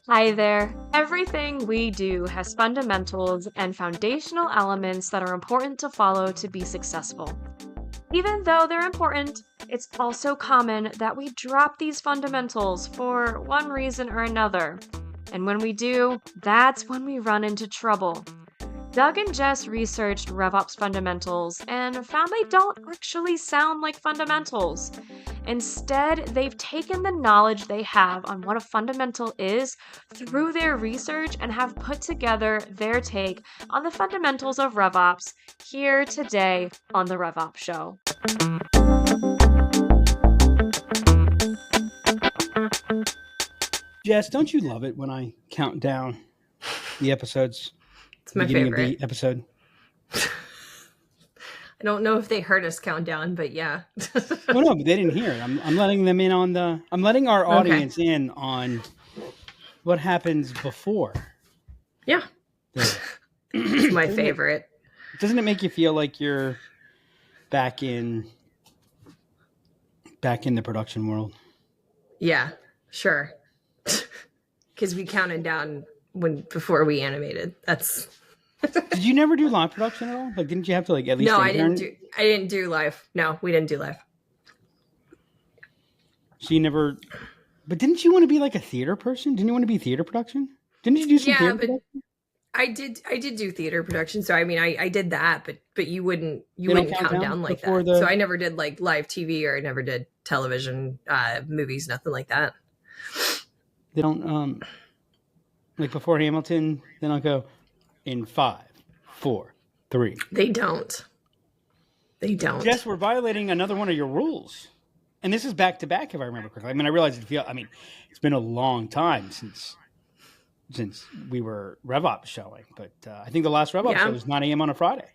Hi there. Everything we do has fundamentals and foundational elements that are important to follow to be successful. Even though they're important, it's also common that we drop these fundamentals for one reason or another. And when we do, that's when we run into trouble. Doug and Jess researched RevOps fundamentals and found they don't actually sound like fundamentals. Instead, they've taken the knowledge they have on what a fundamental is through their research and have put together their take on the fundamentals of RevOps here today on the RevOps Show. Jess, don't you love it when I count down the episodes? It's my beginning favorite. Of the episode. I don't know if they heard us count down, but yeah. Well, no, but they didn't hear it. I'm letting them in on the. I'm letting our audience in on what happens before. Yeah, it's my favorite. Doesn't it make you feel like you're back in the production world? Yeah, sure. Because we counted down before we animated. That's. Did you never do live production at all? Like, didn't you have to like at least? No, I didn't do live. No, we didn't do live. So you never. But didn't you want to be like a theater person? Didn't you want to be theater production? Didn't you do some theater production? I did do theater production. So I mean, I did that, but you wouldn't count down like that. So I never did like live TV, or I never did television, movies, nothing like that. They don't like before Hamilton. They don't go in 5, 4, 3. They don't. Jess, we're violating another one of your rules, and this is back to back, if I remember correctly. I mean, I realize it's been a long time since we were RevOps showing, but I think the last RevOps show was 9 a.m. on a Friday.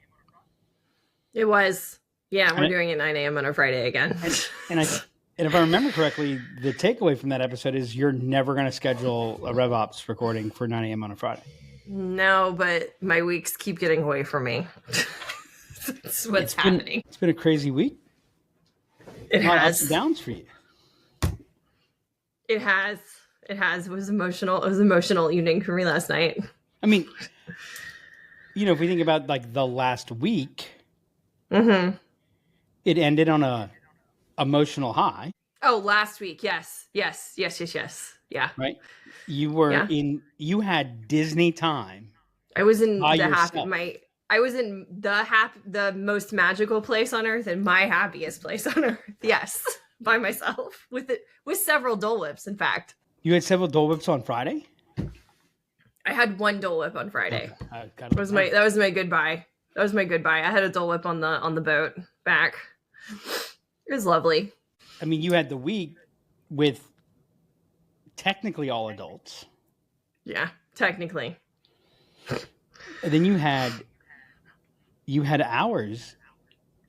It was, yeah. We're doing it 9 a.m. on a Friday again. And if I remember correctly, the takeaway from that episode is you're never going to schedule a RevOps recording for 9 a.m. on a Friday. No, but my weeks keep getting away from me. That's what's happening. It's been a crazy week. It has ups and downs for you. It has. It was emotional. It was an emotional evening for me last night. I mean, if we think about like the last week, it ended on a emotional high. Oh, last week. Yes. Yeah. Right. You were you had Disney time. I was in I was in the most magical place on earth and my happiest place on earth. Yes. By myself with several Dole Whips, in fact. You had several Dole Whips on Friday? I had one Dole Whip on Friday. Okay. That was my goodbye. That was my goodbye. I had a Dole Whip on the boat back. It was lovely. I mean, you had the week with technically all adults. Yeah, technically. And then you had hours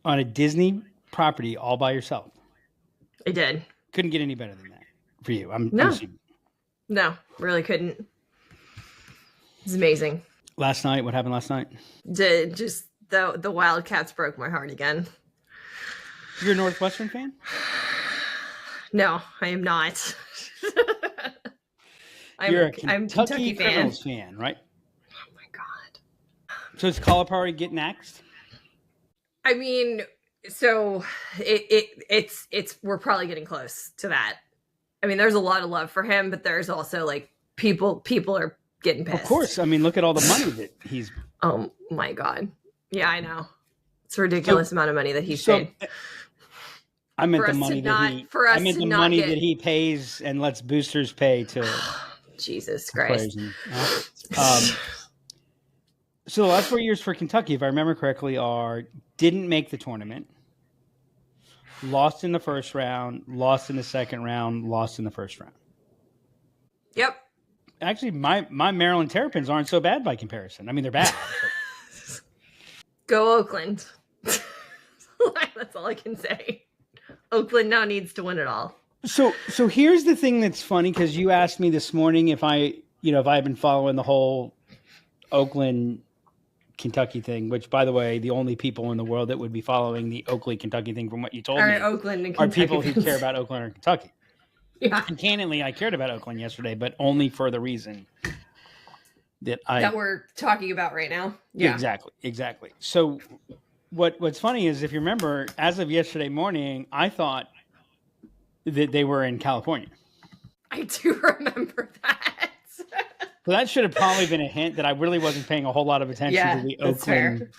on a Disney property all by yourself. I did. Couldn't get any better than that for you. No, really couldn't. It was amazing. Last night, what happened last night? Just the Wildcats broke my heart again. You're a Northwestern fan? No, I am not. I'm a Kentucky fan, right? Oh my God. So is Calipari get next? I mean, so it's we're probably getting close to that. I mean, there's a lot of love for him, but there's also like people are getting pissed. Of course. I mean, look at all the money that he's. Oh my God. Yeah, I know. It's a ridiculous amount of money that he's paid. I meant the money that he pays and lets boosters pay to. Jesus Christ. So the last 4 years for Kentucky, if I remember correctly, didn't make the tournament, lost in the first round, lost in the second round, lost in the first round. Yep. Actually, my Maryland Terrapins aren't so bad by comparison. I mean, they're bad. Go Oakland. That's all I can say. Oakland now needs to win it all. So here's the thing that's funny, because you asked me this morning if I've been following the whole Oakland, Kentucky thing, which, by the way, the only people in the world that would be following the Oakley, Kentucky thing, from what you told me, Oakland and are people who care about Oakland or Kentucky. Yeah. And candidly, I cared about Oakland yesterday, but only for the reason that we're talking about right now. Yeah. Exactly. So what's funny is, if you remember, as of yesterday morning, I thought that they were in California. I do remember that. So that should have probably been a hint that I really wasn't paying a whole lot of attention to the Oakland.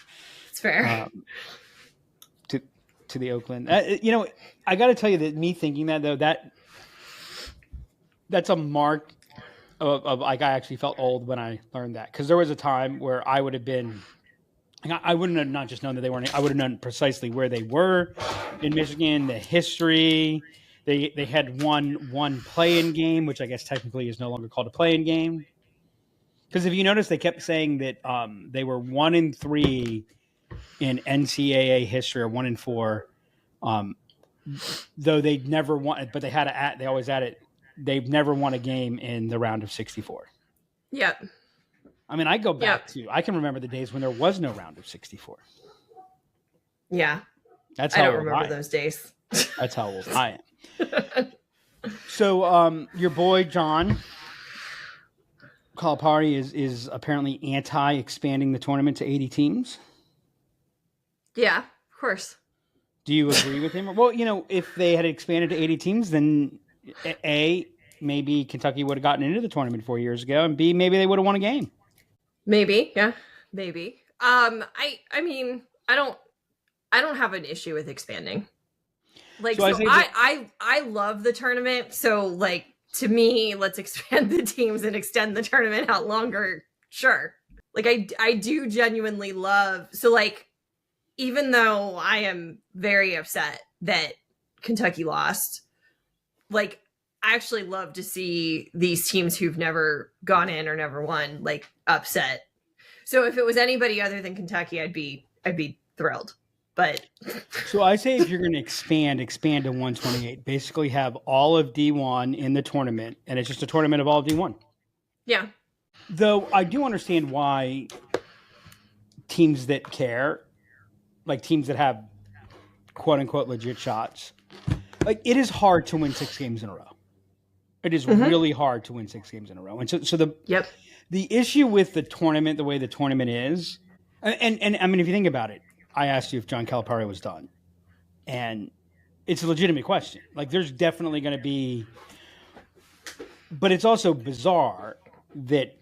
It's fair. To the Oakland. I got to tell you that me thinking that, though, that's a mark of like, I actually felt old when I learned that, because there was a time where I would have been, I wouldn't have not just known that they weren't, I would have known precisely where they were in Michigan, the history. They had one play-in game, which I guess technically is no longer called a play-in game. Because if you notice, they kept saying that they were 1-3 in NCAA history, or 1-4, though they'd never won. But they always added, they've never won a game in the round of 64. Yep. I mean, I go back to, I can remember the days when there was no round of 64. Yeah. That's how I don't remember those days. That's how old I am. So your boy John Calipari is apparently anti-expanding the tournament to 80 teams. Yeah, of course. Do you agree with him? Well, if they had expanded to 80 teams, then A, maybe Kentucky would have gotten into the tournament 4 years ago, and B, maybe they would have won a game. Maybe, yeah, maybe. I mean, I don't have an issue with expanding. Like, so I love the tournament. So, like, to me, let's expand the teams and extend the tournament out longer. Sure. Like, I do genuinely love. So, like, even though I am very upset that Kentucky lost, like, I actually love to see these teams who've never gone in or never won, like, upset. So if it was anybody other than Kentucky, I'd be thrilled. But so I say, if you're going to expand to 128, basically have all of D1 in the tournament, and it's just a tournament of all of D1. Yeah. Though I do understand why teams that care, like teams that have quote unquote legit shots, like, it is hard to win 6 games in a row. It is really hard to win 6 games in a row. And so the issue with the tournament, the way the tournament is, and I mean, if you think about it, I asked you if John Calipari was done, and it's a legitimate question. Like, there's definitely going to be, but it's also bizarre that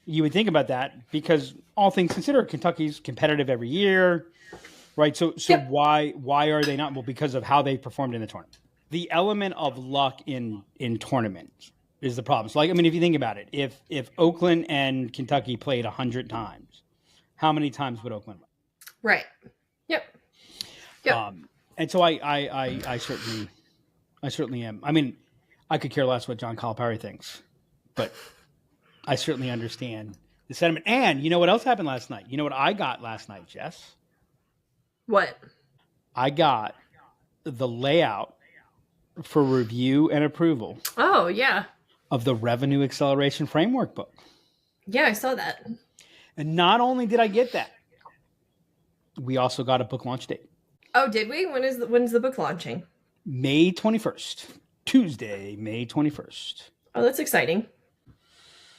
you would think about that, because all things considered, Kentucky's competitive every year, right? So why are they not? Well, because of how they performed in the tournament. The element of luck in tournaments is the problem. So, like, I mean, if you think about it, if Oakland and Kentucky played 100 times, how many times would Oakland win? Right. Yep. And so I certainly am. I mean, I could care less what John Calipari thinks, but I certainly understand the sentiment. And you know what else happened last night? You know what I got last night, Jess? What? I got the layout for review and approval. Oh, yeah. Of the Revenue Acceleration Framework book. Yeah, I saw that. And not only did I get that, we also got a book launch date. Oh, did we? When's the book launching? May 21st. Tuesday, May 21st. Oh, that's exciting.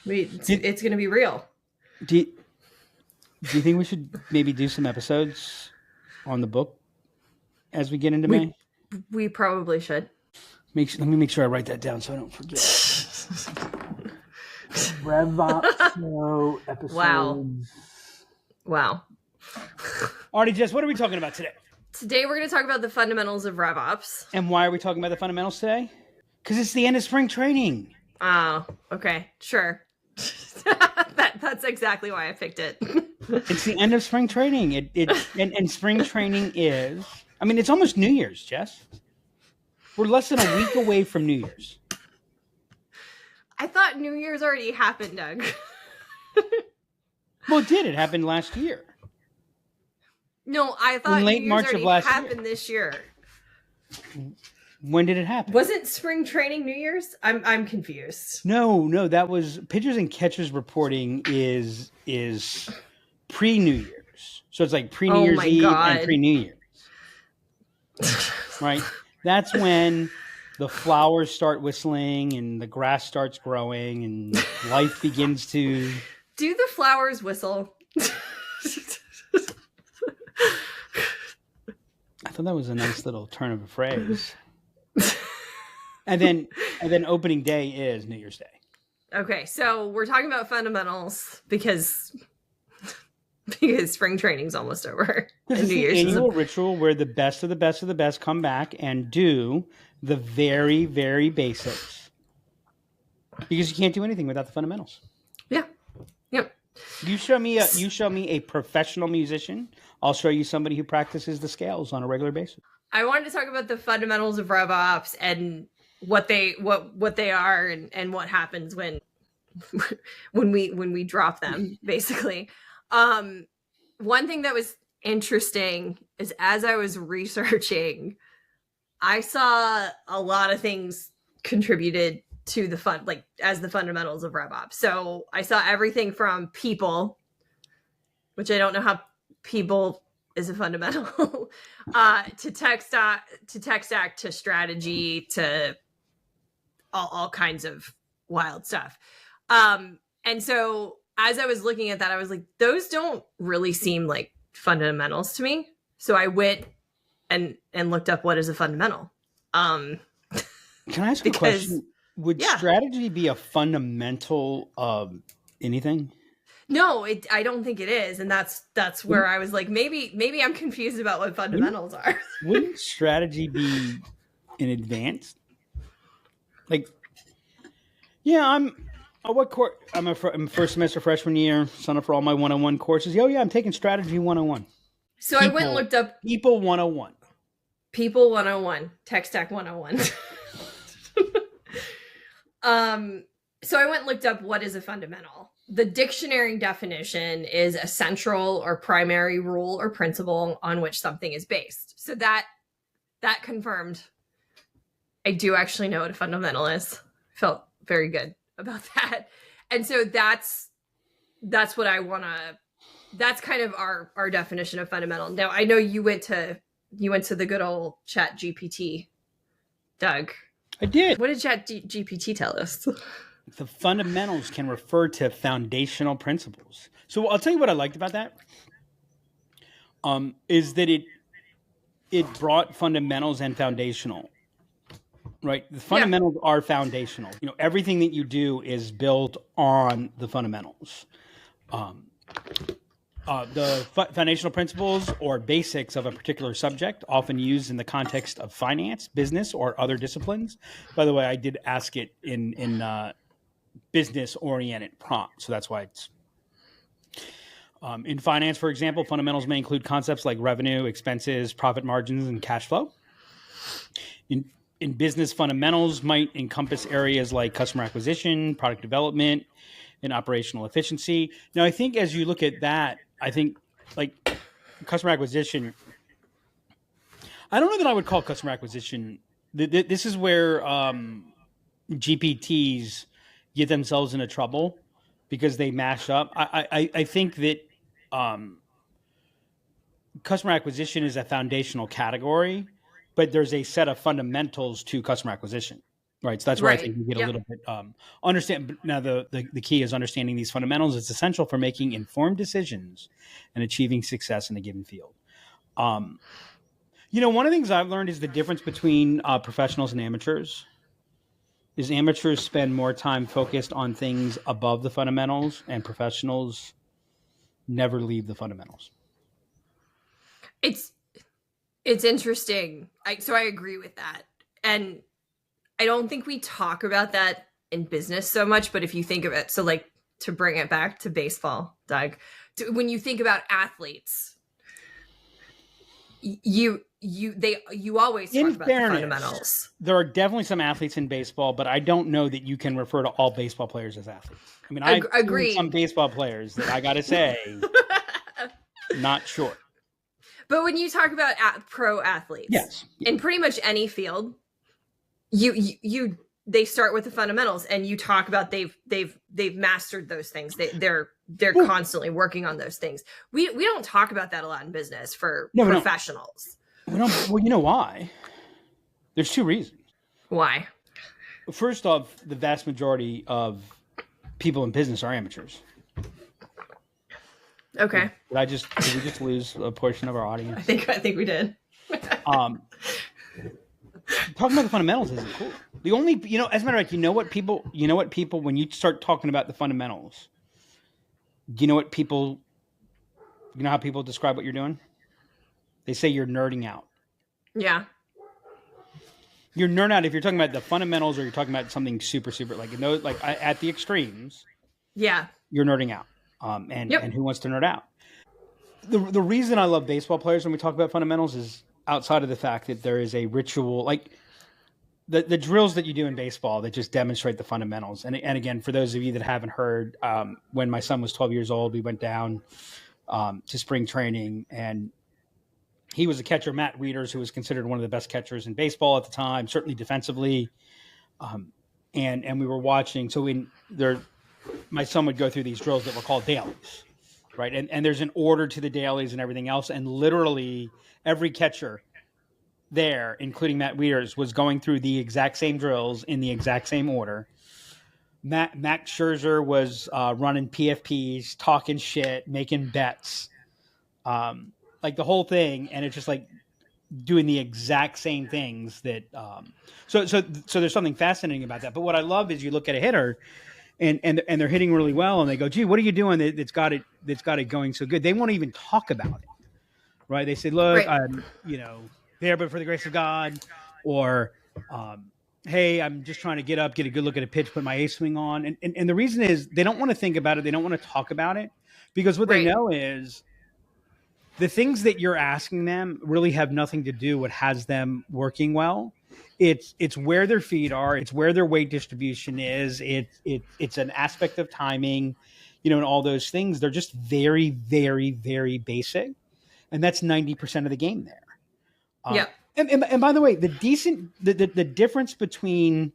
It's going to be real. Do you think we should maybe do some episodes on the book as we get into May? We probably should. Let me make sure I write that down so I don't forget. RevOps episodes. Wow. Alrighty, Jess, what are we talking about today? Today we're going to talk about the fundamentals of RevOps. And why are we talking about the fundamentals today? Because it's the end of spring training. Oh, okay. Sure. That's exactly why I picked it. It's the end of spring training. And spring training is, I mean, it's almost New Year's, Jess. We're less than a week away from New Year's. I thought New Year's already happened, Doug. Well, it did. It happened last year. No, I thought in late New Year's March already of last happened year. this year. When did it happen? Wasn't spring training New Year's? I'm confused. No, that was pitchers and catchers reporting is pre-New Year's. So it's like pre-New Year's Eve and pre-New Year's. Right? That's when the flowers start whistling and the grass starts growing and life begins to... Do the flowers whistle? I thought that was a nice little turn of a phrase. And then opening day is New Year's Day. Okay, so we're talking about fundamentals because spring training's almost over. This is the annual ritual where the best of the best of the best come back and do the very, very basics. Because you can't do anything without the fundamentals. Yeah. Yep. You show me a professional musician, I'll show you somebody who practices the scales on a regular basis. I wanted to talk about the fundamentals of RevOps and what they are and what happens when we drop them, basically. One thing that was interesting is as I was researching, I saw a lot of things contributed to the as the fundamentals of RevOps. So I saw everything from people, which I don't know how people is a fundamental, to tech stack, to strategy, to all kinds of wild stuff. And so as I was looking at that, I was like, those don't really seem like fundamentals to me. So I went and looked up what is a fundamental. Can I ask a question? Would strategy be a fundamental of anything? No, I don't think it is. And that's where I was like, maybe I'm confused about what fundamentals are. Wouldn't strategy be in advance? Like, yeah, I'm a first semester freshman year, signed up for all my 101 courses. Oh yeah, I'm taking strategy 101. So I went and looked up People 101. People 101, Tech Stack 101. So I went and looked up what is a fundamental. The dictionary definition is a central or primary rule or principle on which something is based. So that confirmed I do actually know what a fundamental is. Felt very good about that. And so that's what I want to, that's kind of our definition of fundamental. Now I know you went to the good old Chat GPT, Doug. I did. What did Chat GPT tell us? The fundamentals can refer to foundational principles. So I'll tell you what I liked about that. Is that it brought fundamentals and foundational. Right. The fundamentals are foundational. You know, everything that you do is built on the fundamentals. The foundational principles or basics of a particular subject, often used in the context of finance, business, or other disciplines. By the way, I did ask it in business-oriented prompt, so that's why it's... in finance, for example, fundamentals may include concepts like revenue, expenses, profit margins, and cash flow. In business, fundamentals might encompass areas like customer acquisition, product development, and operational efficiency. Now, I think as you look at that, I think like customer acquisition, I don't know that I would call customer acquisition. This is where GPTs get themselves into trouble because they mash up. I think that customer acquisition is a foundational category, but there's a set of fundamentals to customer acquisition, right? So that's where I think you get a little bit understand. Now, the key is understanding these fundamentals. It's essential for making informed decisions and achieving success in a given field. You know, one of the things I've learned is the difference between professionals and amateurs. Is amateurs spend more time focused on things above the fundamentals, and professionals never leave the fundamentals. It's interesting. So I agree with that. And I don't think we talk about that in business so much, but if you think of it, so like to bring it back to baseball, Doug, when you think about athletes, you always talk about the fundamentals. There are definitely some athletes in baseball, but I don't know that you can refer to all baseball players as athletes. I mean, I agree. Some baseball players that I got to say, not sure. But when you talk about pro athletes, yes, in pretty much any field, they start with the fundamentals, and you talk about they've mastered those things. They're constantly working on those things. We don't talk about that a lot in business for professionals. We don't. Well, you know why? There's two reasons. Why? First off, the vast majority of people in business are amateurs. Okay. Did we just lose a portion of our audience? I think we did. Talking about the fundamentals isn't cool. The only, as a matter of fact, you know what people, when you start talking about the fundamentals, do you know how people describe what you're doing? They say you're nerding out. Yeah. You're nerd out if you're talking about the fundamentals or you're talking about something super, super, at the extremes. Yeah. You're nerding out. And who wants to nerd out? The reason I love baseball players when we talk about fundamentals is outside of the fact that there is a ritual, like the drills that you do in baseball that just demonstrate the fundamentals. And again, for those of you that haven't heard, when my son was 12 years old, we went down to spring training, and he was a catcher, Matt Wieters, who was considered one of the best catchers in baseball at the time, certainly defensively. And we were watching. So my son would go through these drills that were called dailies, right? And there's an order to the dailies and everything else. And literally every catcher there, including Matt Wieters, was going through the exact same drills in the exact same order. Max Scherzer was running PFPs, talking shit, making bets, like the whole thing. And it's just like doing the exact same things that. So there's something fascinating about that. But what I love is you look at a hitter, and they're hitting really well, and they go, "Gee, what are you doing that's got it going so good?" They won't even talk about it, right? They say, "Look, right. I'm there, but for the grace of God," or "Hey, I'm just trying to get up, get a good look at a pitch, put my A swing on." And the reason is they don't want to think about it, they don't want to talk about it, because what they know is the things that you're asking them really have nothing to do what has them working well. It's where their feet are. It's where their weight distribution is. It's an aspect of timing, and all those things. They're just very, very, very basic, and that's 90% of the game there. Yeah. And by the way, the difference between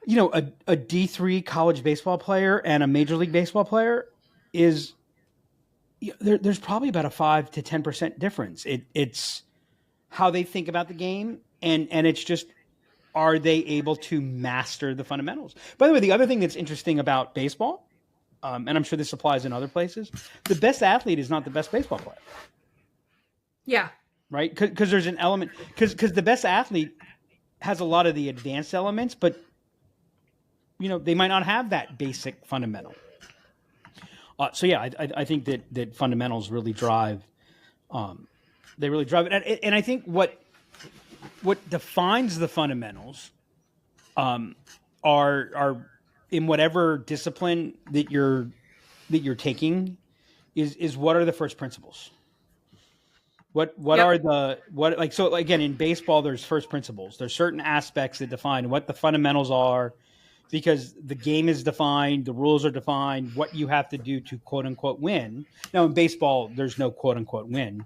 a D3 college baseball player and a Major League Baseball player is there's probably about a 5 to 10% difference. It's how they think about the game, and it's just, are they able to master the fundamentals? By the way, the other thing that's interesting about baseball, and I'm sure this applies in other places, the best athlete is not the best baseball player. Yeah. Right? Because there's an element, because the best athlete has a lot of the advanced elements, but they might not have that basic fundamental. So yeah, I think that fundamentals really drive. They really drive it, and I think what defines the fundamentals are in whatever discipline that you're taking is what are the first principles. What are so again, in baseball there's first principles. There's certain aspects that define what the fundamentals are, because the game is defined, the rules are defined, what you have to do to quote unquote win. Now in baseball there's no quote unquote win.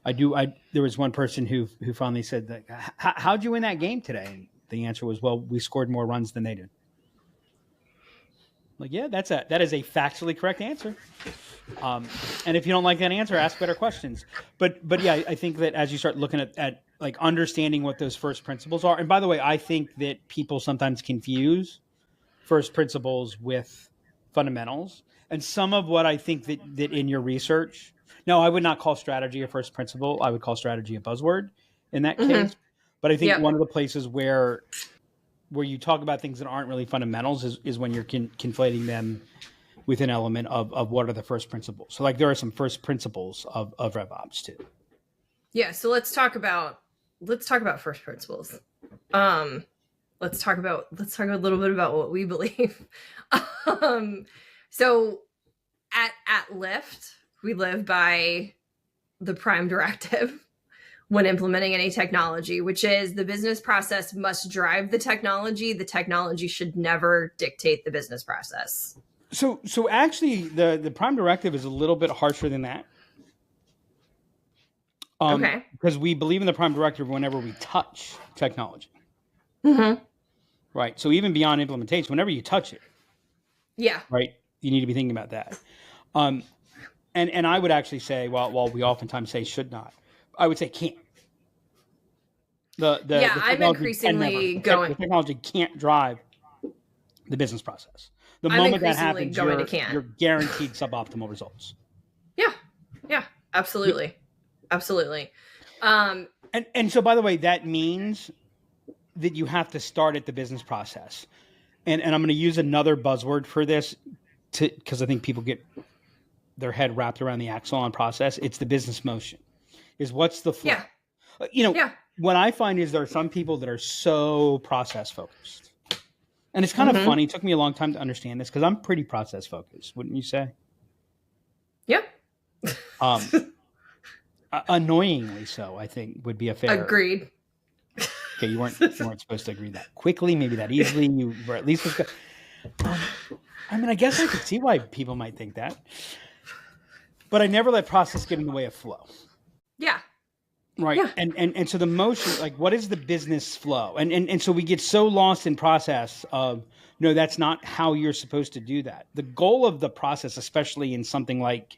There was one person who finally said that, how'd you win that game today? And the answer was, well, we scored more runs than they did. Like, yeah, that is a factually correct answer. And if you don't like that answer, ask better questions. But yeah, I think that as you start looking at like understanding what those first principles are, and by the way, I think that people sometimes confuse first principles with fundamentals. And some of what I think that in your research, no, I would not call strategy a first principle. I would call strategy a buzzword in that case. But I think one of the places where you talk about things that aren't really fundamentals is when you're conflating them with an element of what are the first principles. So like there are some first principles of RevOps too. Yeah. So let's talk about first principles. Let's talk a little bit about what we believe. So at Lyft, we live by the prime directive when implementing any technology, which is the business process must drive the technology. The technology should never dictate the business process. So actually the prime directive is a little bit harsher than that. Okay. Because we believe in the prime directive whenever we touch technology. Mm-hmm. Right. So even beyond implementation, whenever you touch it. Yeah. Right. You need to be thinking about that. And I would actually say, while we oftentimes say should not, I would say can't. I'm increasingly going. The technology can't drive the business process. The moment that happens, you're guaranteed suboptimal results. Yeah, absolutely. Absolutely. And so, by the way, that means that you have to start at the business process. And I'm going to use another buzzword for this because I think people get their head wrapped around the axle on process. It's the business motion. Is what's the flow? Yeah. What I find is there are some people that are so process focused. And it's kind of funny. It took me a long time to understand this because I'm pretty process focused, wouldn't you say? Yep. Annoyingly so, I think would be a fair. Agreed. Okay, you weren't supposed to agree that quickly, maybe that easily. You were at least. I mean, I guess I could see why people might think that, but I never let process get in the way of flow. Yeah. Right. Yeah. And so the motion, like, what is the business flow? And so we get so lost in process of, no, that's not how you're supposed to do that. The goal of the process, especially in something like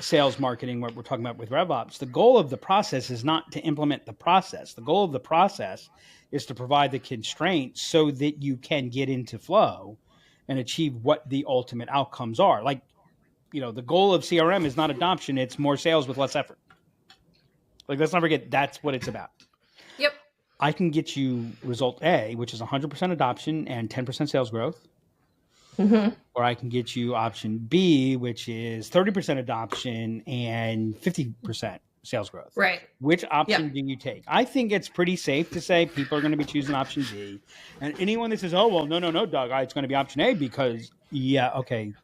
sales marketing, what we're talking about with RevOps, the goal of the process is not to implement the process. The goal of the process is to provide the constraints so that you can get into flow and achieve what the ultimate outcomes are. Like, the goal of CRM is not adoption. It's more sales with less effort. Like, let's not forget, that's what it's about. Yep. I can get you result A, which is 100% adoption and 10% sales growth. Or I can get you option B, which is 30% adoption and 50% sales growth. Right. Which option do you take? I think it's pretty safe to say people are going to be choosing option B. And anyone that says, oh, well, no, Doug, it's going to be option A because, okay,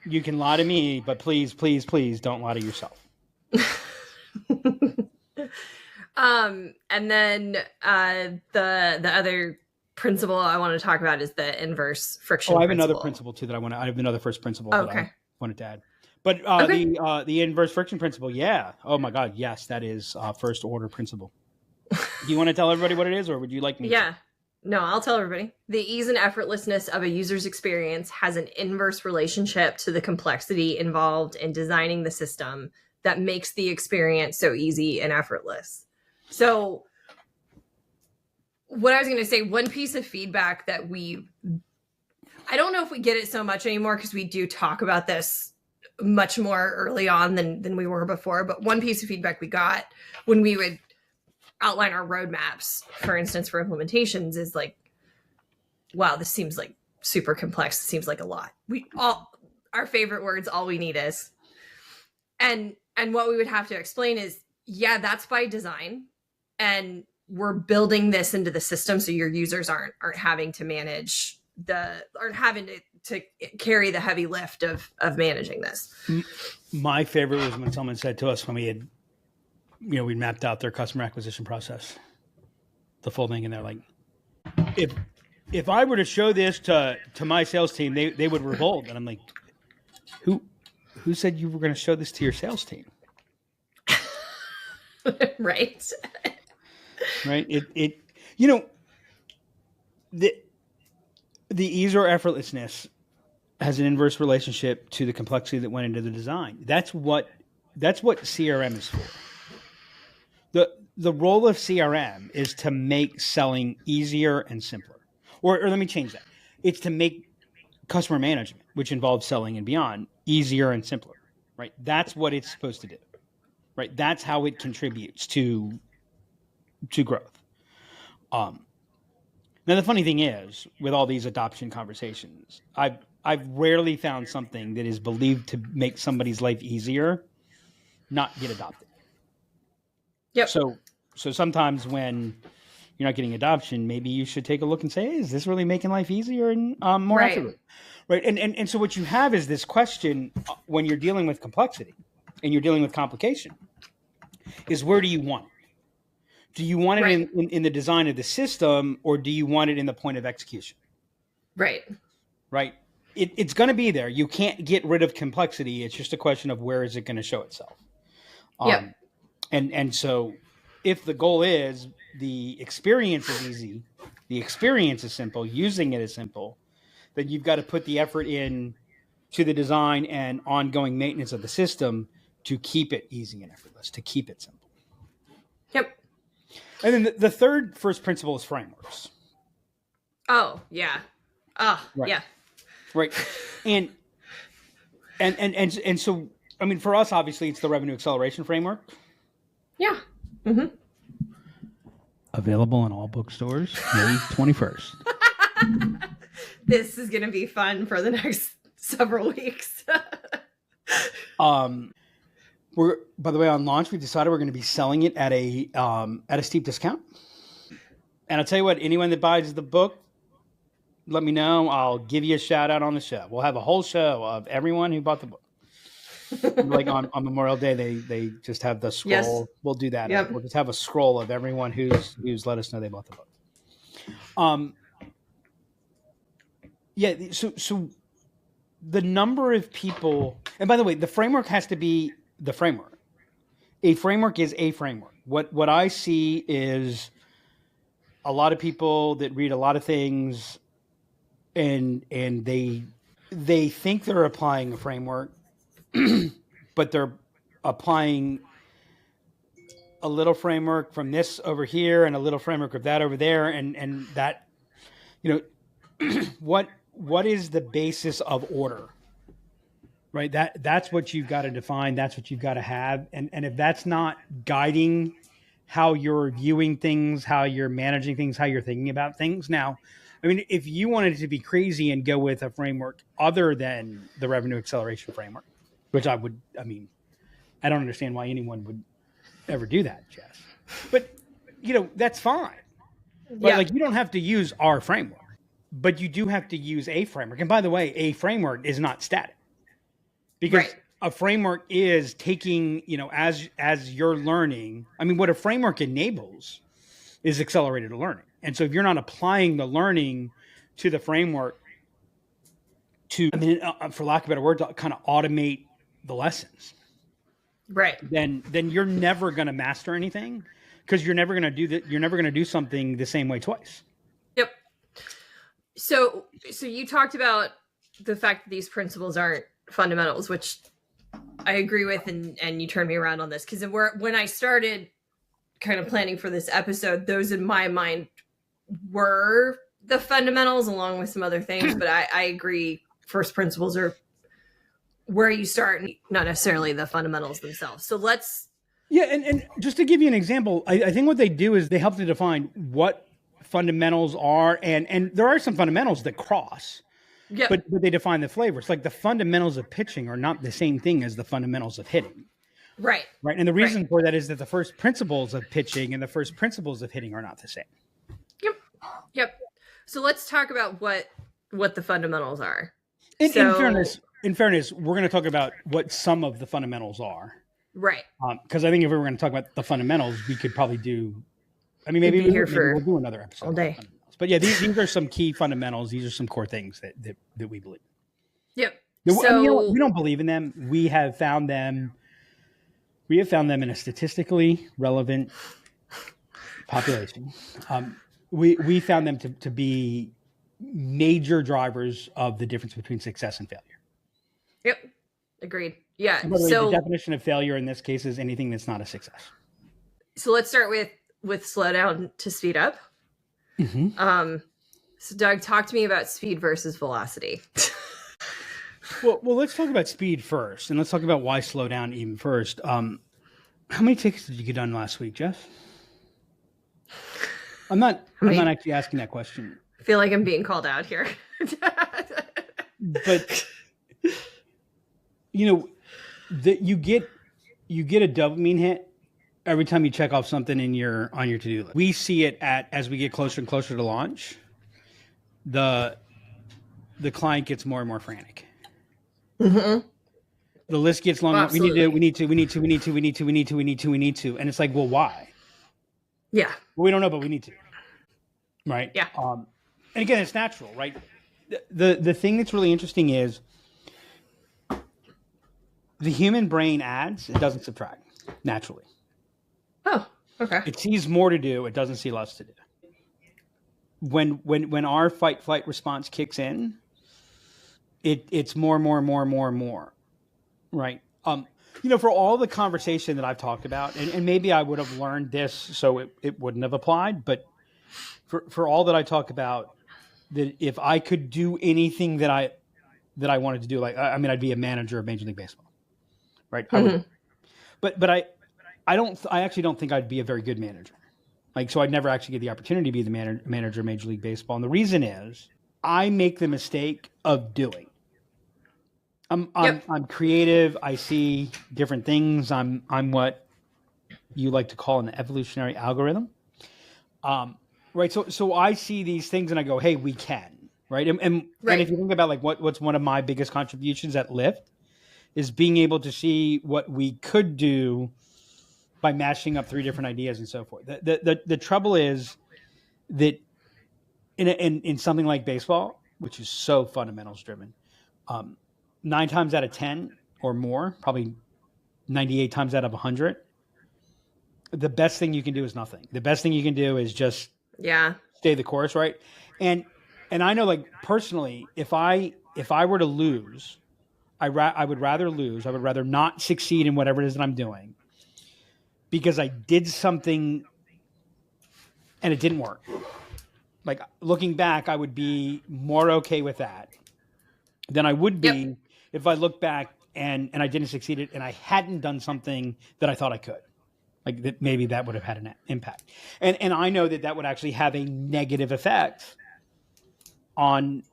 you can lie to me, but please, please, please don't lie to yourself. And then the other principle I want to talk about is the inverse friction. I have another principle too I have another first principle that I wanted to add. But the inverse friction principle, oh my God, yes, that is first order principle. Do you want to tell everybody what it is, or would you like me to? No, I'll tell everybody. The ease and effortlessness of a user's experience has an inverse relationship to the complexity involved in designing the system that makes the experience so easy and effortless. So what I was going to say, one piece of feedback that I don't know if we get it so much anymore because we do talk about this much more early on than we were before. But one piece of feedback we got when we would outline our roadmaps, for instance, for implementations is like, wow, this seems like super complex. It seems like a lot. Our favorite words, all we need is. And what we would have to explain is, that's by design. And we're building this into the system so your users aren't having to manage aren't having to carry the heavy lift of managing this. My favorite was when someone said to us when we had, we mapped out their customer acquisition process, the full thing, and they're like, if I were to show this to my sales team, they would revolt. And I'm like, who said you were going to show this to your sales team? Right. Right. The ease or effortlessness has an inverse relationship to the complexity that went into the design. That's what CRM is for. The role of CRM is to make selling easier and simpler. Or let me change that. It's to make customer management, which involves selling and beyond, easier and simpler. Right. That's what it's supposed to do. Right. That's how it contributes to growth. Now the funny thing is, with all these adoption conversations, I've rarely found something that is believed to make somebody's life easier not get adopted. Yep. So sometimes when you're not getting adoption, maybe you should take a look and say, hey, is this really making life easier and more effortless? Right. And so what you have is this question when you're dealing with complexity and you're dealing with complication is, where do you want it? Do you want it in the design of the system, or do you want it in the point of execution? Right. Right. It's going to be there. You can't get rid of complexity. It's just a question of where is it going to show itself. And so if the goal is the experience is easy, the experience is simple, using it is simple, then you've got to put the effort in to the design and ongoing maintenance of the system to keep it easy and effortless, to keep it simple. Yep. And then the third first principle is frameworks. Oh, yeah. Oh, right. Yeah. Right. And so, I mean, for us, obviously, it's the revenue acceleration framework. Yeah. Mm-hmm. Available in all bookstores May 21st. This is going to be fun for the next several weeks. We're, by the way, on launch, we decided we're going to be selling it at a steep discount. And I'll tell you what, anyone that buys the book, let me know. I'll give you a shout out on the show. We'll have a whole show of everyone who bought the book. Like on Memorial Day, they just have the scroll. Yes. We'll do that. Yep. We'll just have a scroll of everyone who's let us know they bought the book. Yeah. So the number of people, and by the way, the framework has to be the framework. A framework is a framework. What I see is a lot of people that read a lot of things, and they think they're applying a framework. But they're applying a little framework from this over here and a little framework of that over there. And that, what is the basis of order, right? That's what you've got to define. That's what you've got to have. And if that's not guiding how you're viewing things, how you're managing things, how you're thinking about things. Now, I mean, if you wanted to be crazy and go with a framework other than the revenue acceleration framework, which I don't understand why anyone would ever do that, Jess. But, that's fine. But you don't have to use our framework, but you do have to use a framework. And by the way, a framework is not static, because a framework is taking, as you're learning. I mean, what a framework enables is accelerated learning. And so if you're not applying the learning to the framework for lack of a better word, to kind of automate the lessons, right, then you're never going to master anything, because you're never going to do that. You're never going to do something the same way twice. Yep. So you talked about the fact that these principles aren't fundamentals, which I agree with, and you turned me around on this, because when I started kind of planning for this episode, those in my mind were the fundamentals along with some other things. But I agree, first principles are where you start, not necessarily the fundamentals themselves. So let's... Yeah, and just to give you an example, I think what they do is they help to define what fundamentals are, and there are some fundamentals that cross, but they define the flavors. Like the fundamentals of pitching are not the same thing as the fundamentals of hitting. Right. And the reason for that is that the first principles of pitching and the first principles of hitting are not the same. Yep. So let's talk about what the fundamentals are. In fairness, we're going to talk about what some of the fundamentals are. Right. Because I think if we were going to talk about the fundamentals, we could probably do... I mean, maybe we'll do another episode all day. But yeah, these are some key fundamentals. These are some core things that we believe. Yep. So we don't believe in them. We have found them. We have found them in a statistically relevant population. We found them to be major drivers of the difference between success and failure. Yep. Agreed. Yeah. And by the way, the definition of failure in this case is anything that's not a success. So let's start with slow down to speed up. Mm-hmm. So Doug, talk to me about speed versus velocity. well, let's talk about speed first, and let's talk about why slow down even first. How many tickets did you get done last week, Jeff? I'm not actually asking that question. I feel like I'm being called out here. But that you get a dopamine hit every time you check off something on your to-do list. We see it as we get closer and closer to launch, the client gets more and more frantic. Mm-hmm. The list gets longer. Absolutely. We need to. And it's like, well, why? Yeah. Well, we don't know, but we need to. Right. Yeah. And again, it's natural, right? The thing that's really interesting is the human brain adds, it doesn't subtract naturally. Oh, okay. It sees more to do. It doesn't see less to do. When our fight flight response kicks in, it's more, right? for all the conversation that I've talked about, and maybe I would have learned this so it wouldn't have applied, but for all that I talk about, that if I could do anything that I wanted to do, like, I mean, I'd be a manager of Major League Baseball, right? I would, but I actually don't think I'd be a very good manager. Like, so I'd never actually get the opportunity to be the manager of Major League Baseball. And the reason is I make the mistake of doing. I'm creative. I see different things. I'm what you like to call an evolutionary algorithm. Right. So I see these things and I go, hey, we can. Right. And if you think about like what's one of my biggest contributions at Lyft is being able to see what we could do by mashing up 3 different ideas and so forth. The trouble is that in something like baseball, which is so fundamentals driven, 9 times out of 10 or more, probably 98 times out of 100, the best thing you can do is nothing. The best thing you can do is just stay the course, right? And I know, like, personally, if I were to lose, I would rather lose. I would rather not succeed in whatever it is that I'm doing, because I did something and it didn't work. Like, looking back, I would be more okay with that than I would be if I look back and I didn't succeed and I hadn't done something that I thought I could. Like, that maybe that would have had an impact. And I know that would actually have a negative effect on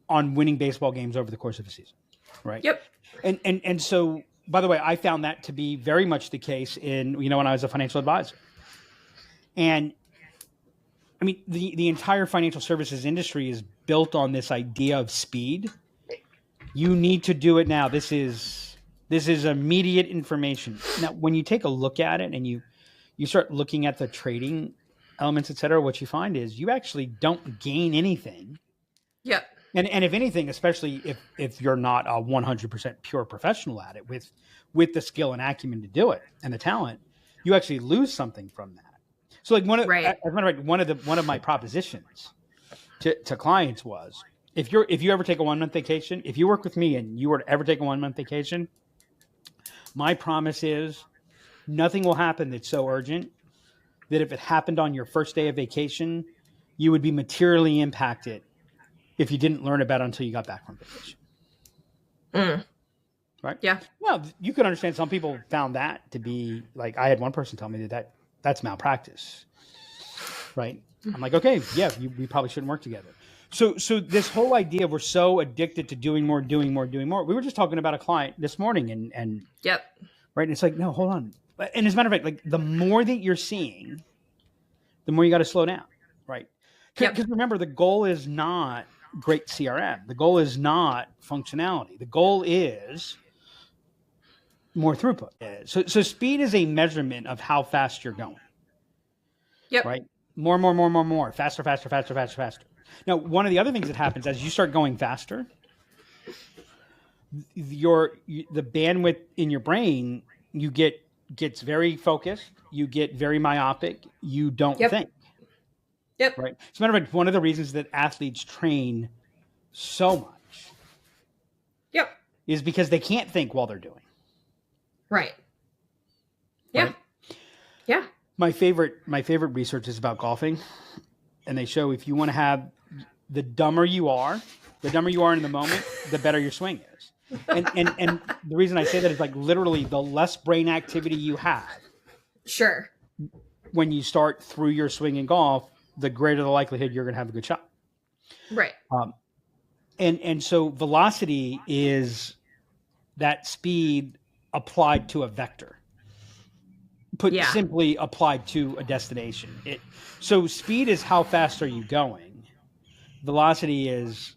winning baseball games over the course of a season. Right. Yep. And so, by the way, I found that to be very much the case in, when I was a financial advisor. And I mean, the entire financial services industry is built on this idea of speed. You need to do it now. This is immediate information. Now, when you take a look at it and you start looking at the trading elements, et cetera, what you find is you actually don't gain anything. Yep. And if anything, especially if you're not a 100% pure professional at it with the skill and acumen to do it and the talent, you actually lose something from that. So, like, one of my propositions to clients was, if you ever take a 1 month vacation, if you work with me and you were to ever take a 1 month vacation, my promise is nothing will happen that's so urgent that if it happened on your first day of vacation, you would be materially impacted if you didn't learn about it until you got back from vacation. Right? Yeah. Well, you can understand some people found that to be, like, I had one person tell me that's malpractice. Right? I'm like, okay, yeah, we probably shouldn't work together. So this whole idea of we're so addicted to doing more. We were just talking about a client this morning and right. And it's like, no, hold on. And as a matter of fact, like, the more that you're seeing, the more you got to slow down. Right? Because remember, the goal is not great CRM. The goal is not functionality. The goal is more throughput. So speed is a measurement of how fast you're going. Yep. Right? More. Faster. Now, one of the other things that happens as you start going faster, the bandwidth in your brain, gets very focused. You get very myopic. You don't think. Yep. Right. As a matter of fact, one of the reasons that athletes train so much is because they can't think while they're doing. Right. Yeah. Right? Yeah. My favorite research is about golfing, and they show if you want to have the dumber you are in the moment, the better your swing is. And the reason I say that is, like, literally the less brain activity you have. Sure. When you start through your swing in golf, the greater the likelihood you're going to have a good shot. Right. And so velocity is that speed applied to a vector. Simply applied to a destination. So speed is how fast are you going? Velocity is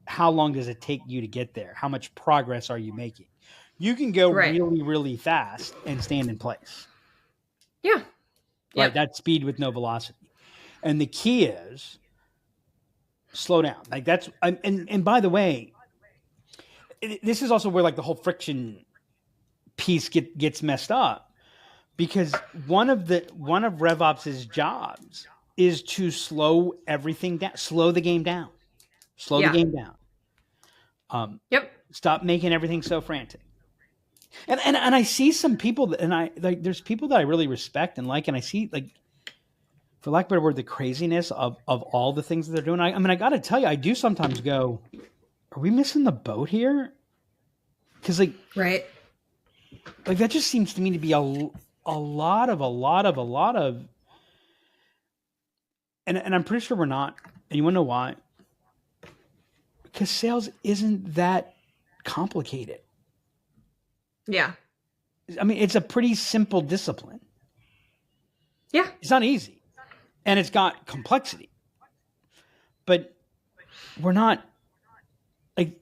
how long does it take you to get there? How much progress are you making? You can go really, really fast and stand in place. Yeah. Right. That's speed with no velocity. And the key is slow down. Like, that's, and by the way, this is also where, like, the whole friction piece gets messed up, because one of RevOps' jobs is to slow everything down, slow the game down. Stop making everything so frantic. And I see some people that, and I like, there's people that I really respect and like, and I see, like, for lack of a better word, the craziness of all the things that they're doing. I mean, I got to tell you, I do sometimes go, are we missing the boat here? Because like that just seems to me to be a lot of, and I'm pretty sure we're not. And you want to know why? Because sales isn't that complicated. Yeah. I mean, it's a pretty simple discipline. Yeah. It's not easy. And it's got complexity. But we're not, like,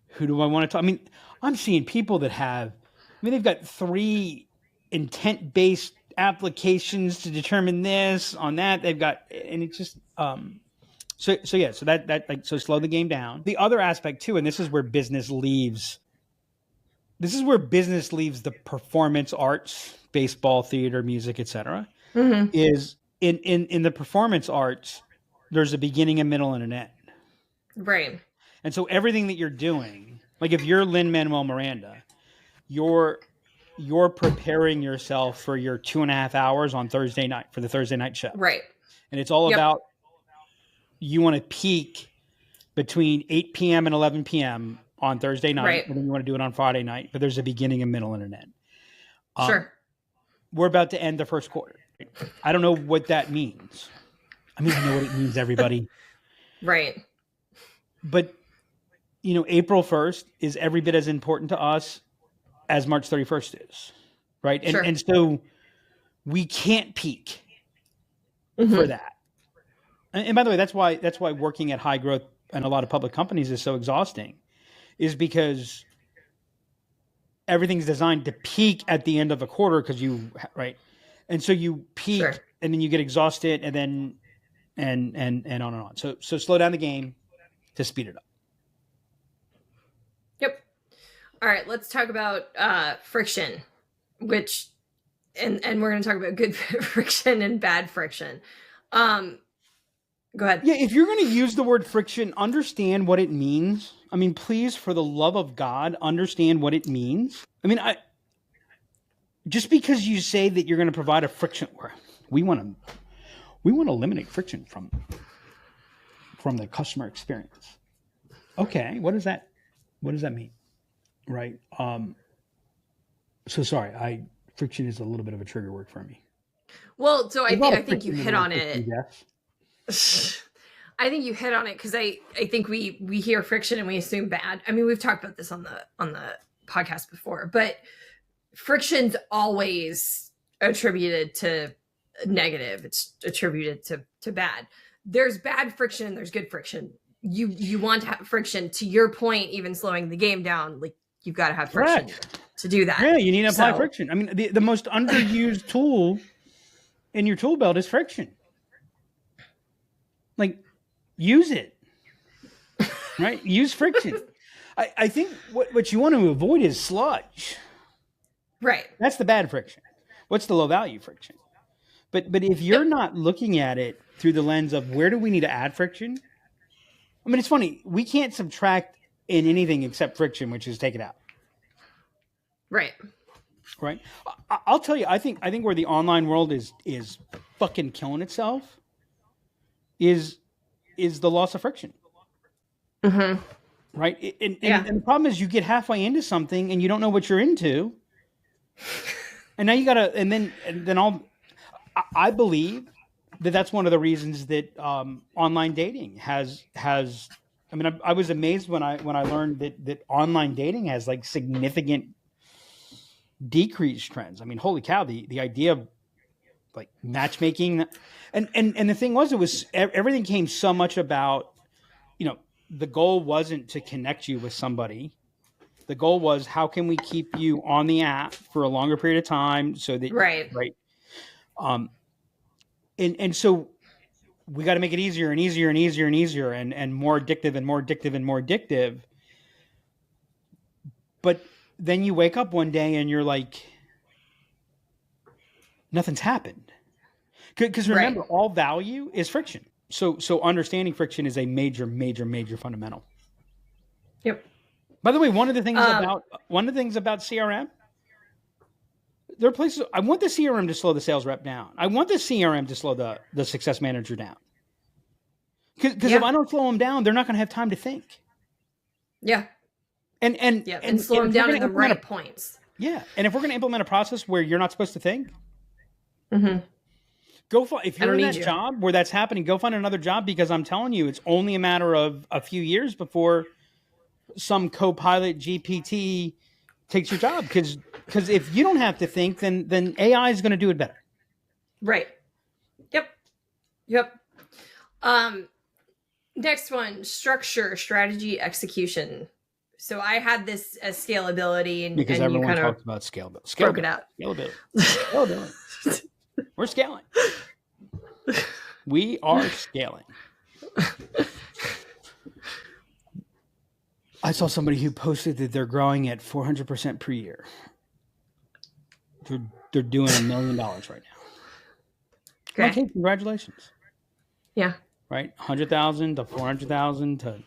who do I want to talk? I mean, I'm seeing people that have, they've got 3 intent-based applications to determine this, on that. They've got, and it's just, so that like, so slow the game down. The other aspect too, and this is where business leaves the performance arts, baseball, theater, music, etc. Mm-hmm. Is in the performance arts, there's a beginning, a middle, and an end. Right. And so everything that you're doing, like if you're Lin-Manuel Miranda, you're preparing yourself for your 2.5 hours on Thursday night for the Thursday night show. Right. And it's all about, you want to peak between 8 p.m. and 11 p.m. on Thursday night, right, and then you want to do it on Friday night, but there's a beginning, a middle, and an end. Sure. We're about to end the first quarter. I don't know what that means. I mean, I know what it means, everybody. Right. But, April 1st is every bit as important to us as March 31st is, right? And, and so we can't peak for that. And by the way, that's why working at high growth and a lot of public companies is so exhausting, is because everything's designed to peak at the end of a quarter, because right. And so you peak and then you get exhausted, and then, and on and on. So slow down the game to speed it up. Yep. All right. Let's talk about friction, which, and we're going to talk about good friction and bad friction. Go ahead. Yeah, if you're going to use the word friction, understand what it means. I mean, please, for the love of God, understand what it means. I mean, just because you say that you're going to provide a friction, we want to eliminate friction from the customer experience. Okay, what does that mean? Right. So sorry, friction is a little bit of a trigger word for me. Well, so I think you hit on it. I think you hit on it, because I think we hear friction and we assume bad. I mean, we've talked about this on the podcast before, but friction's always attributed to negative. It's attributed to bad. There's bad friction and there's good friction. You want to have friction, to your point, even slowing the game down, like, you've got to have friction to do that. Yeah, you need to apply friction. I mean, the most underused tool in your tool belt is friction. Like, use it, right? Use friction. I think what you want to avoid is sludge. Right. That's the bad friction. What's the low value friction? But if you're not looking at it through the lens of where do we need to add friction? I mean, it's funny. We can't subtract in anything except friction, which is take it out. Right. Right. I'll tell you, I think where the online world is fucking killing itself is the loss of friction. Mm-hmm. Right. And the problem is, you get halfway into something and you don't know what you're into. And now you gotta, and then I believe that's one of the reasons that online dating has. I mean, I was amazed when I learned that online dating has like significant decrease trends. I mean, holy cow! The idea of like matchmaking, and the thing was, it was everything came so much about, the goal wasn't to connect you with somebody. The goal was, how can we keep you on the app for a longer period of time, so that right. And so we got to make it easier and easier and easier and easier and more addictive and more addictive and more addictive. But then you wake up one day and you're like, nothing's happened. Because remember, all value is friction. So understanding friction is a major, major, major fundamental. Yep. By the way, one of the things about CRM, there are places I want the CRM to slow the sales rep down. I want the CRM to slow the success manager down. Because if I don't slow them down, they're not going to have time to think. Yeah. And slow them down in the right points. Yeah. And if we're going to implement a process where you're not supposed to think, if you're in that job where that's happening, go find another job, because I'm telling you, it's only a matter of a few years before some co-pilot GPT takes your job. Because if you don't have to think, then AI is going to do it better. Right. Yep. Next one, structure, strategy, execution. So I had this as scalability, because everyone you kind talked about scalability. Broke it out. Scalability. We're scaling. We are scaling. I saw somebody who posted that they're growing at 400% per year. They're doing $1 million right now. Okay, congratulations. Yeah. Right, 100,000 to 400,000 to,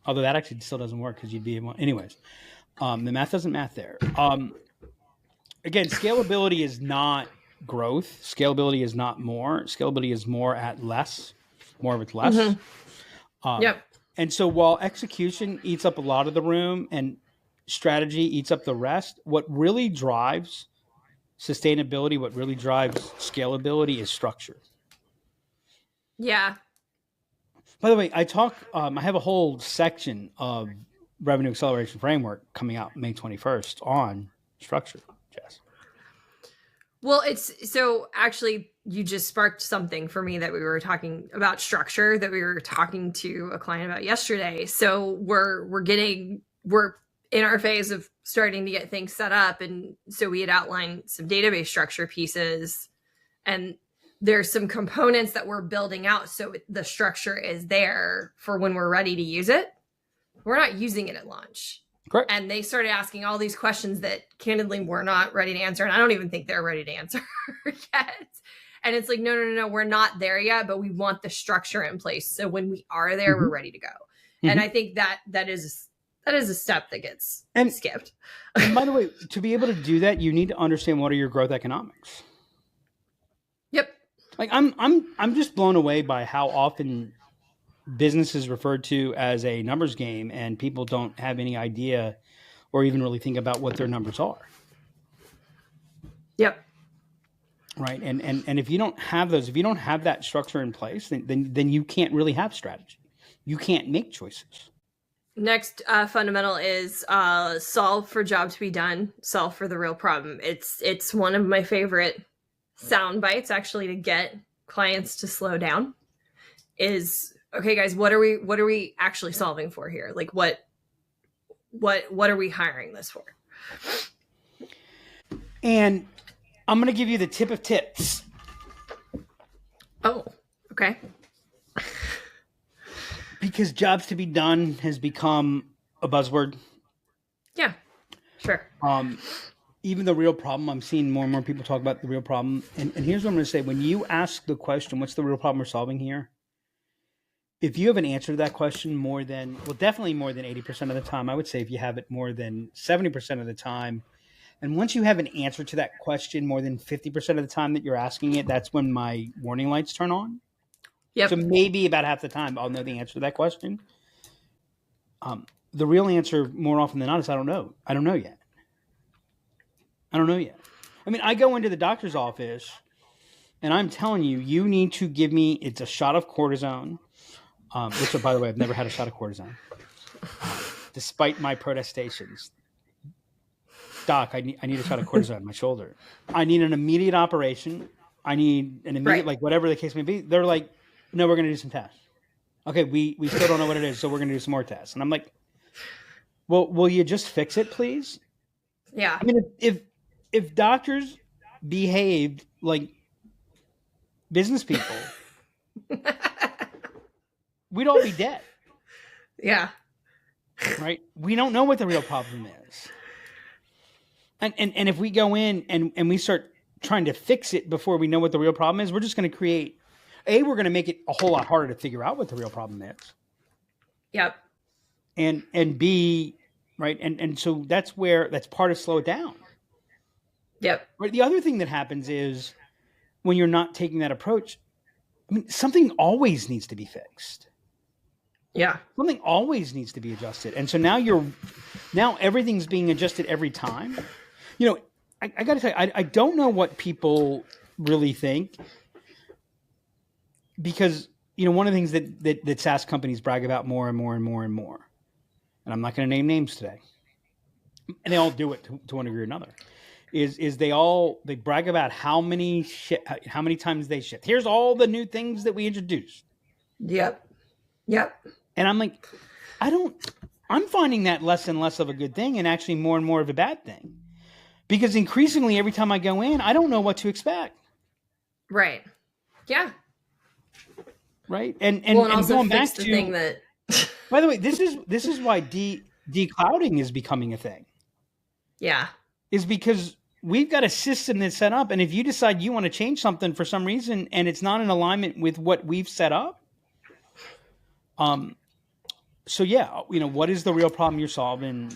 although that actually still doesn't work because you'd be anyways. The math doesn't math there. Again, scalability is not growth. Scalability is not more. Scalability is more at less, more with less. And so while execution eats up a lot of the room and strategy eats up the rest, what really drives sustainability, what really drives scalability is structure. Yeah. By the way, I have a whole section of Revenue Acceleration Framework coming out May 21st on structure, Jess. Well, actually you just sparked something for me that we were talking about structure that we were talking to a client about yesterday. So we're in our phase of starting to get things set up. And so we had outlined some database structure pieces, and there's some components that we're building out. So the structure is there for when we're ready to use it. We're not using it at launch. Correct. And they started asking all these questions that candidly we're not ready to answer. And I don't even think they're ready to answer yet. And it's like, no, we're not there yet, but we want the structure in place. So when we are there, we're ready to go. And I think that is a step that gets skipped. And by the way, to be able to do that, you need to understand what are your growth economics. Yep. Like I'm just blown away by how often business is referred to as a numbers game, and people don't have any idea or even really think about what their numbers are. Yep. Right. And if you don't have those, if you don't have that structure in place, then you can't really have strategy. You can't make choices. Next fundamental is solve for job to be done, solve for the real problem. It's one of my favorite sound bites actually to get clients to slow down. Is okay, guys, what are we actually solving for here? Like what are we hiring this for? And I'm going to give you the tip of tips. Oh, okay. Because jobs to be done has become a buzzword. Yeah, sure. Even the real problem, I'm seeing more and more people talk about the real problem. And here's what I'm going to say. When you ask the question, what's the real problem we're solving here? If you have an answer to that question definitely more than 80% of the time, I would say if you have it more than 70% of the time, and once you have an answer to that question more than 50% of the time that you're asking it, that's when my warning lights turn on. Yep. So maybe about half the time I'll know the answer to that question. The real answer more often than not is I don't know. I don't know yet. I mean, I go into the doctor's office and I'm telling you, you need to give me, it's a shot of cortisone, which, by the way, I've never had a shot of cortisone, despite my protestations. Doc, I need a shot of cortisone in my shoulder. I need an immediate operation. I need an immediate, like whatever the case may be. They're like, no, we're going to do some tests. Okay, we still don't know what it is, so we're going to do some more tests. And I'm like, well, will you just fix it, please? Yeah. I mean, if doctors behaved like business people, we'd all be dead. Yeah. Right? We don't know what the real problem is. And if we go in and we start trying to fix it before we know what the real problem is, we're just going to create, we're going to make it a whole lot harder to figure out what the real problem is. Yep. And B, right? And so that's part of slow it down. Yep. Right. The other thing that happens is when you're not taking that approach, I mean, something always needs to be fixed. Yeah. Something always needs to be adjusted. And so now everything's being adjusted every time. You know, I got to tell you, I don't know what people really think, because, you know, one of the things that SaaS companies brag about more and more and more and more, and I'm not going to name names today, and they all do it to one degree or another, is they brag about how many times they ship. Here's all the new things that we introduced. Yep. And I'm like, I'm finding that less and less of a good thing, and actually more and more of a bad thing, because increasingly every time I go in, I don't know what to expect. Right. Yeah. Right. And also going fix back the to thing that. By the way, this is why declouding is becoming a thing. Yeah. Is because we've got a system that's set up, and if you decide you want to change something for some reason and it's not in alignment with what we've set up, so yeah, you know, what is the real problem you're solving?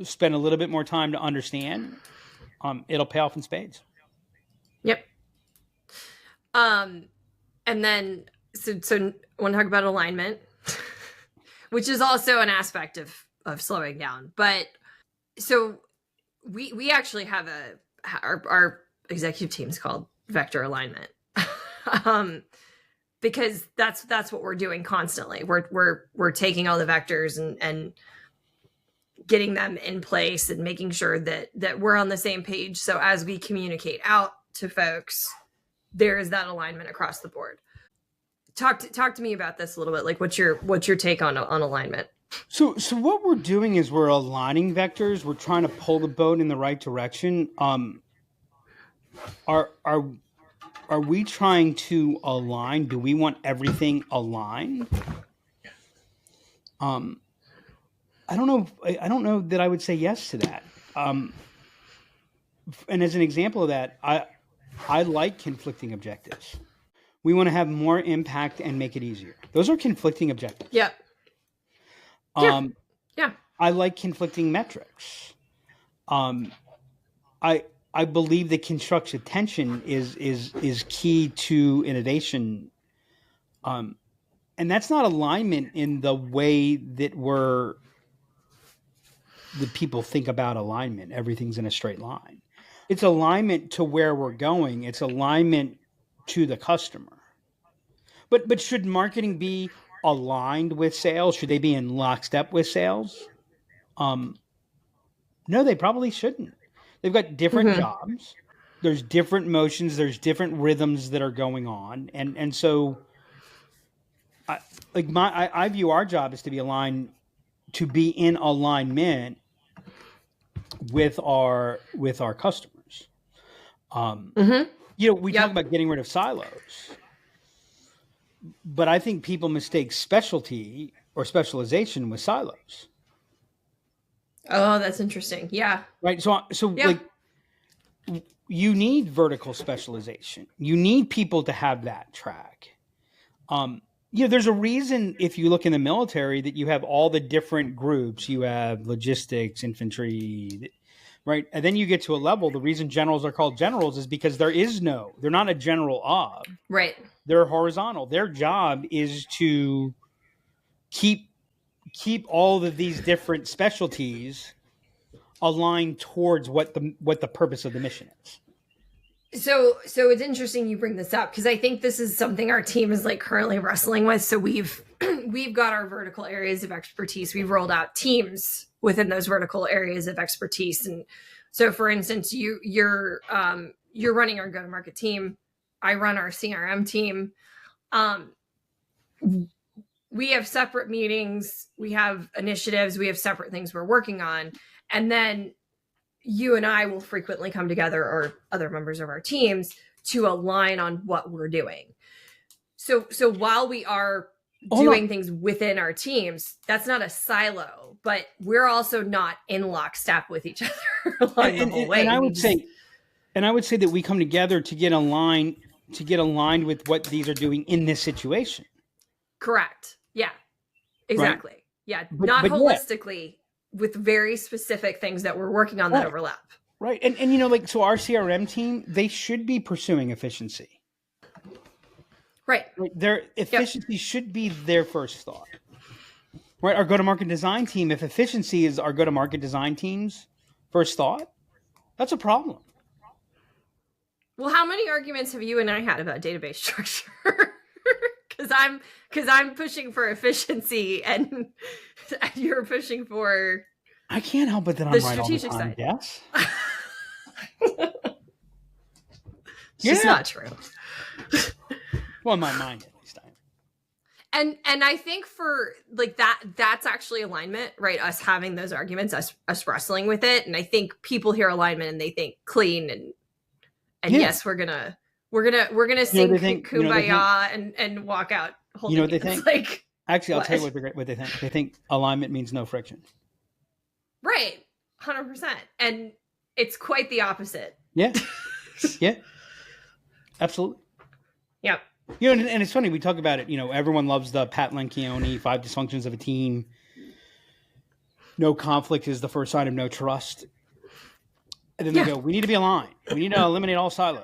Spend a little bit more time to understand. It'll pay off in spades. Yep. And then so I want to talk about alignment, which is also an aspect of slowing down. But so we actually have our executive team is called vector alignment. Because that's what we're doing constantly. We're taking all the vectors and getting them in place and making sure that we're on the same page. So as we communicate out to folks, there is that alignment across the board. Talk to me about this a little bit. Like, what's your take on alignment? So what we're doing is we're aligning vectors. We're trying to pull the boat in the right direction. Are we trying to align? Do we want everything aligned? I don't know that I would say yes to that. And as an example of that, I like conflicting objectives. We want to have more impact and make it easier. Those are conflicting objectives. Yep. Yeah. I like conflicting metrics. I believe that constructive tension is key to innovation. And that's not alignment in the way that the people think about alignment. Everything's in a straight line. It's alignment to where we're going. It's alignment to the customer. But should marketing be aligned with sales? Should they be in lockstep with sales? No, they probably shouldn't. They've got different jobs. There's different motions. There's different rhythms that are going on. And so I view our job as to be aligned, to be in alignment with our customers. You know, we talk about getting rid of silos, but I think people mistake specialty or specialization with silos. Oh, that's interesting. Yeah. Right. So yeah. Like, you need vertical specialization. You need people to have that track. You know, there's a reason, if you look in the military, that you have all the different groups. You have logistics, infantry, right? And then you get to a level, the reason generals are called generals is because they're not a general of. Right. They're horizontal. Their job is to keep all of these different specialties aligned towards what the purpose of the mission is. So it's interesting you bring this up, because I think this is something our team is like currently wrestling with. So we've got our vertical areas of expertise. We've rolled out teams within those vertical areas of expertise. And so, for instance, you're running our go-to-market team. I run our CRM team. We have separate meetings. We have initiatives. We have separate things we're working on. And then you and I will frequently come together, or other members of our teams, to align on what we're doing. So while we are doing things within our teams, that's not a silo, but we're also not in lockstep with each other along the whole way. And I would say that we come together to get aligned with what these are doing in this situation. Correct. Yeah. Exactly. Right? Yeah. Not but holistically. very specific things that we're working on that overlap. Right. And so our CRM team, they should be pursuing efficiency. Right. Their efficiency should be their first thought. Right. Our go-to-market design team, if efficiency is our go-to-market design team's first thought, that's a problem. Well, how many arguments have you and I had about database structure? Because I'm pushing for efficiency and you're pushing for. I can't help it that I'm right all the time. Side. Yes. It's just not true. Well, in my mind, at least. And I think for like that's actually alignment, right? Us having those arguments, us wrestling with it, and I think people hear alignment and they think clean and yes, we're gonna sing Kumbaya and walk out. You know what they think? Like, actually, I'll tell you what they think. They think alignment means no friction. Right, 100%, and it's quite the opposite. Yeah, yeah, absolutely. Yep. And it's funny, we talk about it, everyone loves the Pat Lencioni 5 dysfunctions of a team. No conflict is the first sign of no trust. And then they go, we need to be aligned. We need to eliminate all silos.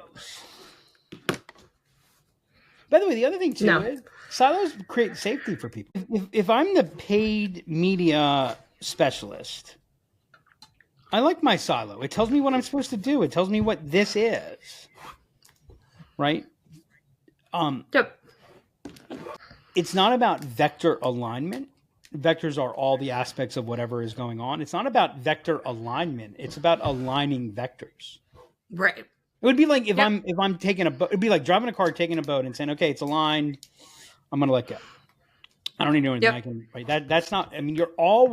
By the way, the other thing too is silos create safety for people. If I'm the paid media specialist, I like my silo. It tells me what I'm supposed to do. It tells me what this is. Right? Yep. It's not about vector alignment. Vectors are all the aspects of whatever is going on. It's not about vector alignment. It's about aligning vectors. Right. It would be like if I'm taking a boat. It'd be like driving a car, taking a boat, and saying, "Okay, it's aligned. I'm going to let go. I don't need to do anything. I can." Right. That's not. I mean, you've got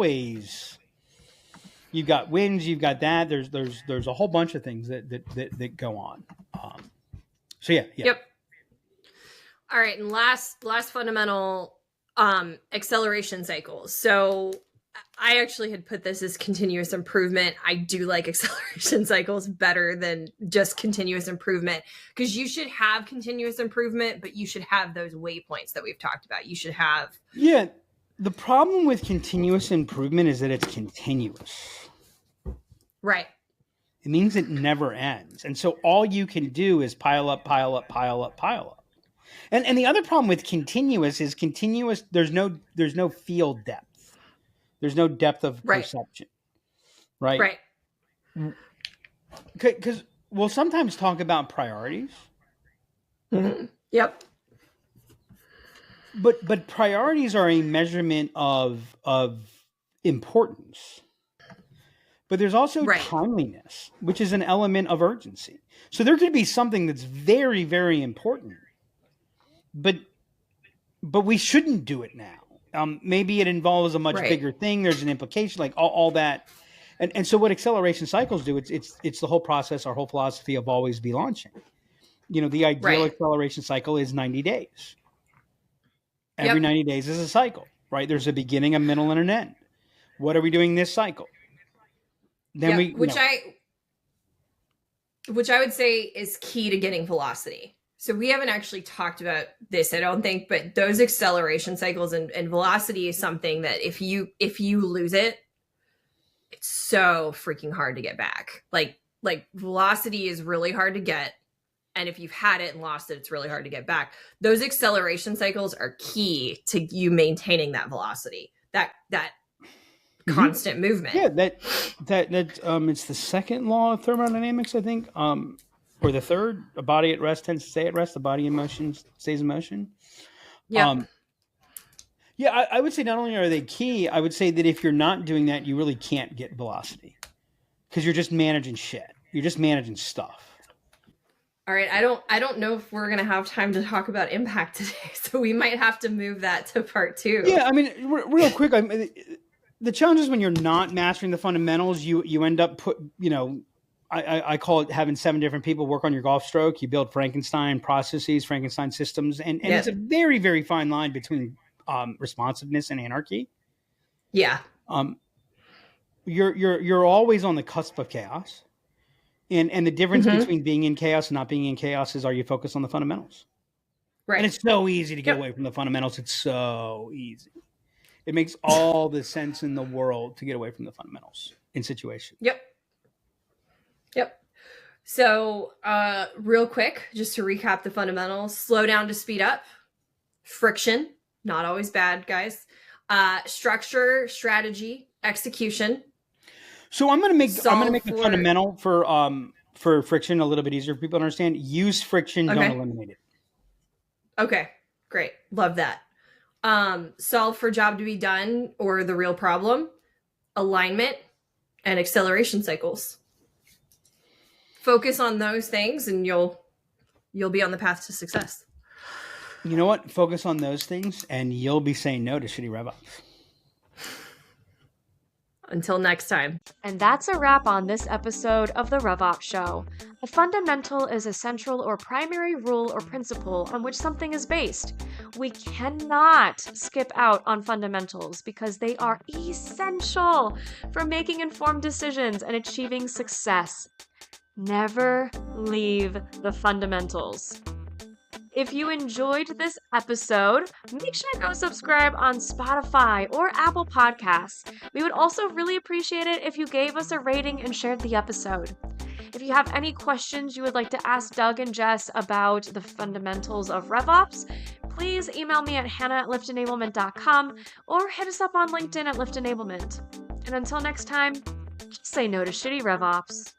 winds. You've got that. There's a whole bunch of things that go on. So yeah. Yep. All right, and last fundamental, acceleration cycles. So I actually had put this as continuous improvement. I do like acceleration cycles better than just continuous improvement, because you should have continuous improvement, but you should have those waypoints that we've talked about. You should have. Yeah, the problem with continuous improvement is that it's continuous. Right. It means it never ends. And so all you can do is pile up, pile up, pile up, pile up. And the other problem with continuous is there's no field depth. There's no depth of perception. Right? Right. Because we'll sometimes talk about priorities. Mm-hmm. Yep. But priorities are a measurement of importance. But there's also timeliness, which is an element of urgency. So there could be something that's very, very important, but we shouldn't do it now. Maybe it involves a much bigger thing. There's an implication, like all that. And so what acceleration cycles do, it's the whole process, our whole philosophy of always be launching. The ideal acceleration cycle is 90 days. Every 90 days is a cycle, right? There's a beginning, a middle, and an end. What are we doing this cycle? Then which I would say is key to getting velocity. So we haven't actually talked about this, I don't think, but those acceleration cycles and velocity is something that if you lose it, it's so freaking hard to get back. Like velocity is really hard to get. And if you've had it and lost it, it's really hard to get back. Those acceleration cycles are key to you maintaining that velocity, that constant movement. Yeah, that it's the second law of thermodynamics, I think, or the third. A body at rest tends to stay at rest. A body in motion stays in motion. Yeah. I would say not only are they key, I would say that if you're not doing that, you really can't get velocity, because you're just managing shit. You're just managing stuff. All right, I don't know if we're gonna have time to talk about impact today, so we might have to move that to part 2. Yeah, I mean, real quick, the challenge is when you're not mastering the fundamentals, you end up I call it having 7 different people work on your golf stroke. You build Frankenstein processes, Frankenstein systems, and it's a very, very fine line between responsiveness and anarchy. Yeah. You're always on the cusp of chaos. And the difference between being in chaos and not being in chaos is, are you focused on the fundamentals? Right. And it's so easy to get away from the fundamentals. It's so easy. It makes all the sense in the world to get away from the fundamentals in situations. Yep. So, real quick, just to recap the fundamentals: slow down to speed up, friction, not always bad, guys, structure, strategy, execution. So I'm gonna make the fundamental for friction a little bit easier for people to understand. Use friction, don't eliminate it. Okay, great, love that. Solve for job to be done or the real problem, alignment, and acceleration cycles. Focus on those things and you'll be on the path to success. You know what? Focus on those things and you'll be saying no to shitty RevOps. Until next time. And that's a wrap on this episode of the RevOps Show. A fundamental is a central or primary rule or principle on which something is based. We cannot skip out on fundamentals because they are essential for making informed decisions and achieving success. Never leave the fundamentals. If you enjoyed this episode, make sure to go subscribe on Spotify or Apple Podcasts. We would also really appreciate it if you gave us a rating and shared the episode. If you have any questions you would like to ask Doug and Jess about the fundamentals of RevOps, please email me at hannah@liftenablement.com or hit us up on LinkedIn at Lift Enablement. And until next time, just say no to shitty RevOps.